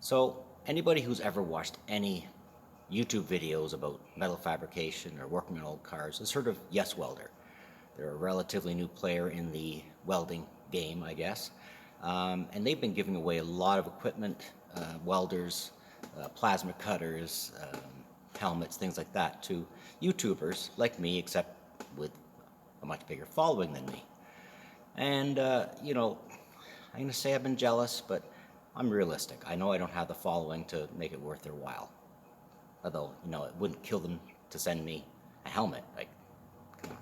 So, anybody who's ever watched any YouTube videos about metal fabrication or working on old cars has heard of Yeswelder. They're a relatively new player in the welding game, I guess. And they've been giving away a lot of equipment, welders, plasma cutters, helmets, things like that to YouTubers like me, except with a much bigger following than me. And, I'm going to say I've been jealous, but I'm realistic. I know I don't have the following to make it worth their while. Although, it wouldn't kill them to send me a helmet. Like, come on.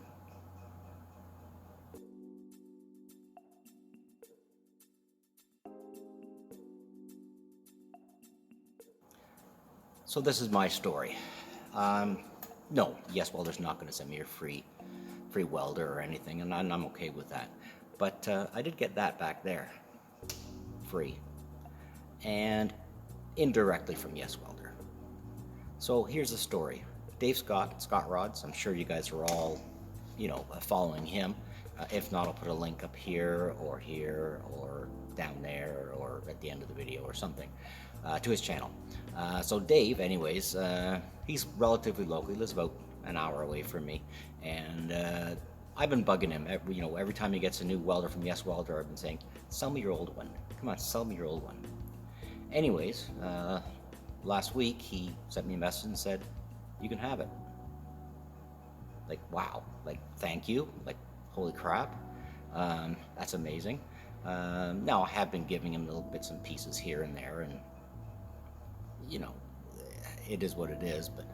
So this is my story. No, Yeswelder's not going to send me a free welder or anything, and I'm okay with that. But I did get that back there, free, and indirectly from Yeswelder. So here's the story. Dave Scott Rods, I'm sure you guys are all, following him. If not, I'll put a link up here, or down there, or at the end of the video or something, to his channel. So Dave, anyways, he's relatively local. He lives about an hour away from me, and I've been bugging him. Every time he gets a new welder from Yeswelder, I've been saying, sell me your old one. Come on, sell me your old one. Anyways, last week he sent me a message and said, you can have it. Like, wow, like, thank you, like, holy crap, that's amazing. Now I have been giving him little bits and pieces here and there, and it is what it is, but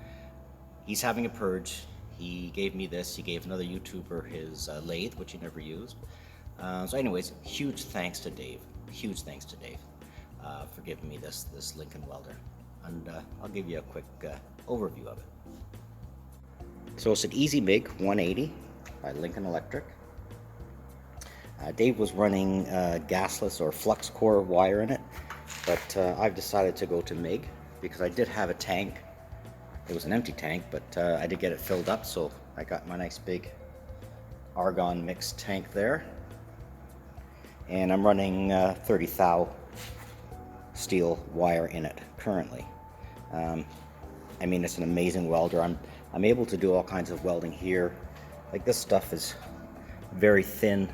he's having a purge. He gave me this, he gave another YouTuber his lathe, which he never used. So anyways, huge thanks to Dave for giving me this Lincoln Welder, and I'll give you a quick overview of it. So it's an Easy MIG 180 by Lincoln Electric. Dave was running gasless or flux core wire in it, but I've decided to go to MIG because I did have a tank. It was an empty tank, but I did get it filled up, so I got my nice big argon mixed tank there. And I'm running 30 thou steel wire in it currently. It's an amazing welder. I'm able to do all kinds of welding here. Like, this stuff is very thin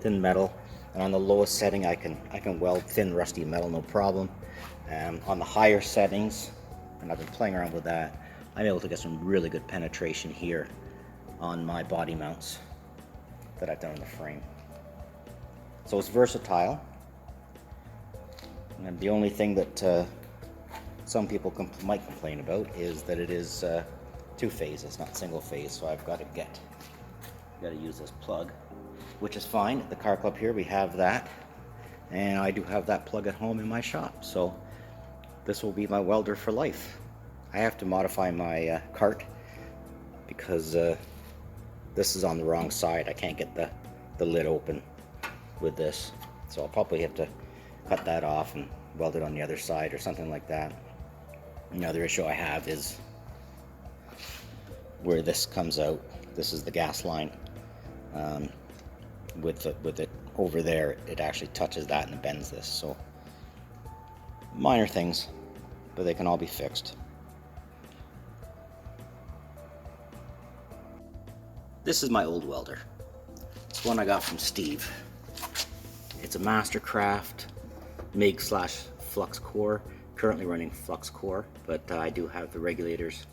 metal, and on the lowest setting I can weld thin rusty metal no problem. On the higher settings, and I've been playing around with that, I'm able to get some really good penetration here on my body mounts that I've done in the frame. So it's versatile. And the only thing that some people might complain about is that it is two-phase, it's not single-phase, so I've got to use this plug, which is fine. At the car club here we have that, and I do have that plug at home in my shop, so this will be my welder for life. I have to modify my cart because this is on the wrong side. I can't get the lid open with this, so I'll probably have to cut that off and weld it on the other side or something like that. Another issue I have is where this comes out. This is the gas line. With it over there, it actually touches that and bends this. So minor things, but they can all be fixed. This is my old welder. It's one I got from Steve. It's a Mastercraft MIG / flux core. Currently running flux core, but I do have the regulators,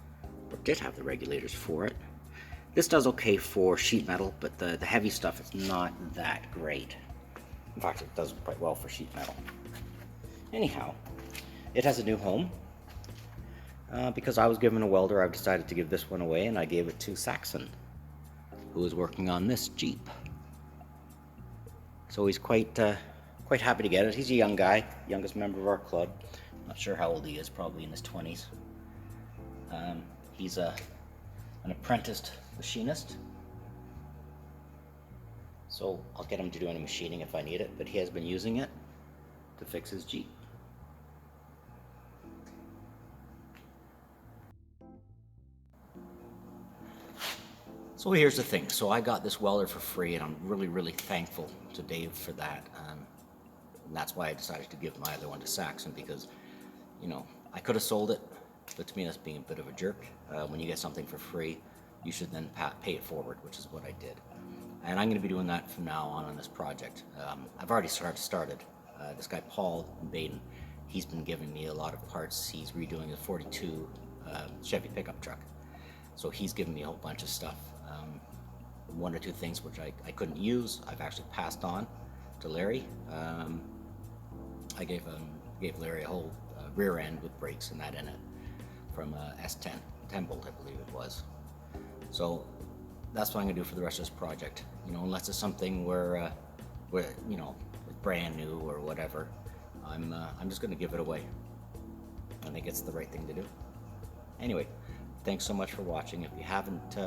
or did have the regulators for it. This does okay for sheet metal, but the heavy stuff is not that great. In fact, it does quite well for sheet metal. Anyhow, it has a new home. Because I was given a welder, I've decided to give this one away, and I gave it to Saxon, who is working on this Jeep. So he's quite happy to get it. He's a young guy, youngest member of our club. Not sure how old he is, probably in his 20s. He's an apprenticed machinist, so I'll get him to do any machining if I need it, but he has been using it to fix his Jeep. So here's the thing. So I got this welder for free, and I'm really, really thankful to Dave for that. And that's why I decided to give my other one to Saxon, because, you know, I could have sold it, but to me that's being a bit of a jerk. When you get something for free, you should then pay it forward, which is what I did. And I'm going to be doing that from now on this project. I've already started. This guy Paul in Baden, he's been giving me a lot of parts. He's redoing a 42 Chevy pickup truck. So he's given me a whole bunch of stuff. One or two things which I couldn't use, I've actually passed on to Larry. I gave Larry a whole rear end with brakes and that in it from S10, 10 bolt I believe it was. So that's what I'm gonna do for the rest of this project. You know, unless it's something where you know, it's brand new or whatever, I'm just gonna give it away. I think it's the right thing to do. Anyway, thanks so much for watching. If you haven't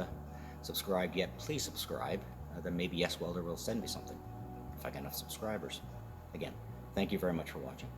subscribed yet, please subscribe. Then maybe Yeswelder will send me something if I get enough subscribers. Again, thank you very much for watching.